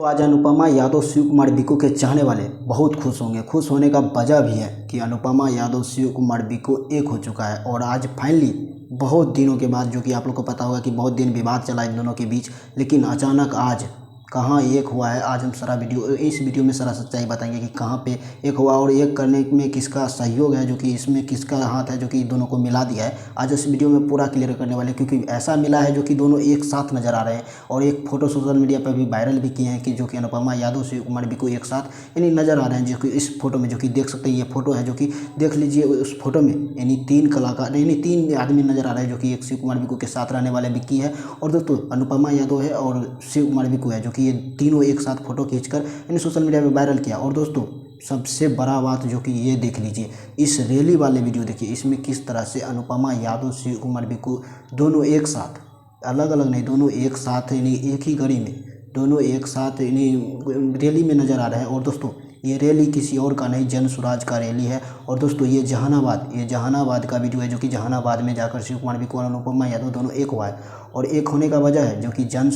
तो आज अनुपमा यादव शिव कुमार बिक्कू के चाहने वाले बहुत खुश होंगे। खुश होने का वजह भी है कि अनुपमा यादव शिव कुमार बिक्कू एक हो चुका है और आज फाइनली बहुत दिनों के बाद, जो कि आप लोग को पता होगा कि बहुत दिन विवाद चला इन दोनों के बीच, लेकिन अचानक आज कहाँ एक हुआ है। आज हम सारा इस वीडियो में सारा सच्चाई बताएंगे कि कहाँ पे एक हुआ और एक करने में किसका सहयोग है, जो कि इसमें किसका हाथ है जो कि दोनों को मिला दिया है। आज इस वीडियो में पूरा क्लियर करने वाले, क्योंकि ऐसा मिला है जो कि दोनों एक साथ नज़र आ रहे हैं और एक फ़ोटो सोशल मीडिया पर भी वायरल भी किए हैं कि जो कि अनुपमा यादव शिव कुमार बिक्कू एक साथ यानी नज़र आ रहे हैं। जो कि इस फोटो में जो कि देख सकते हैं, ये फोटो है जो कि देख लीजिए। उस फोटो में यानी 3 कलाकार यानी 3 आदमी नज़र आ रहे हैं, जो कि एक शिव कुमार बिक्कू के साथ रहने वाले बिक्की है और दोस्तों अनुपमा यादव है और शिव कुमार बिक्कू है, जो कि ये तीनों एक साथ फ़ोटो खींचकर यानी सोशल मीडिया में वायरल किया। और दोस्तों सबसे बड़ा बात जो कि ये देख लीजिए, इस रैली वाले वीडियो देखिए, इसमें किस तरह से अनुपमा यादव शिव कुमार बिक्कू दोनों एक साथ, अलग अलग नहीं, दोनों एक साथ यानी एक ही गाड़ी में दोनों एक साथ यानी रैली में नज़र आ रहे हैं। और दोस्तों ये रैली किसी और का नहीं, जन स्वराज का रैली है। और दोस्तों ये जहानाबाद का वीडियो है, जो कि जहानाबाद में जाकर शिव कुमार बिक्कू और अनुपमा यादव दोनों एक हुआ है। और एक होने का वजह है जो कि जन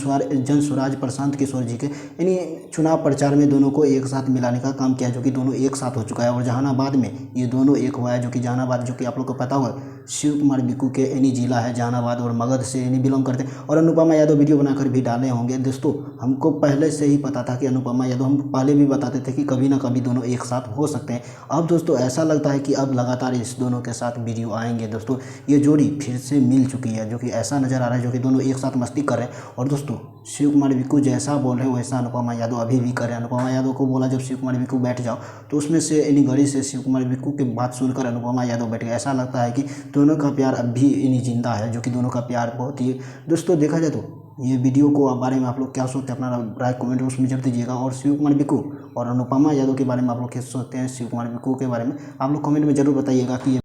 स्वराज प्रशांत किशोर जी के यानी चुनाव प्रचार में दोनों को एक साथ मिलाने का काम किया, जो कि दोनों एक साथ हो चुका है। और जहानाबाद में ये दोनों एक हुआ है, जो कि जहानाबाद जो कि आप लोग को पता होगा शिव कुमार बिक्कू के यानी जिला है जहानाबाद और मगध से यानी बिलोंग करते हैं। और अनुपमा यादव वीडियो बनाकर भी डाले होंगे। दोस्तों हमको पहले से ही पता था कि अनुपमा यादव, हम पहले भी बताते थे कि कभी ना कभी दोनों एक साथ हो सकते हैं। अब दोस्तों ऐसा लगता है कि अब लगातार इस दोनों के साथ वीडियो आएंगे। दोस्तों ये जोड़ी फिर से मिल चुकी है, जो कि ऐसा नज़र आ रहा है जो कि दोनों एक साथ मस्ती कर रहे हैं। और दोस्तों शिव कुमार बिक्कू जैसा बोल रहे हैं वैसा अनुपमा यादव अभी भी कर रहे हैं। अनुपमा यादव को बोला जब शिव कुमार बिक्कू बैठ जाओ, तो उसमें से यानी घड़ी से शिव कुमार बिक्कू की बात सुनकर अनुपमा यादव बैठ गए। ऐसा लगता है कि दोनों का प्यार अब भी यानी जिंदा है, जो कि दोनों का प्यार बहुत ही, दोस्तों देखा जाए तो ये वीडियो को बारे में आप लोग क्या सोचते हैं, अपना राय कमेंट बॉक्स में जरूर दीजिएगा। और शिव कुमार बिक्कू और अनुपमा यादव के बारे में आप लोग क्या सोचते हैं, शिव कुमार बिक्कू के बारे में आप लोग कमेंट में जरूर बताइएगा कि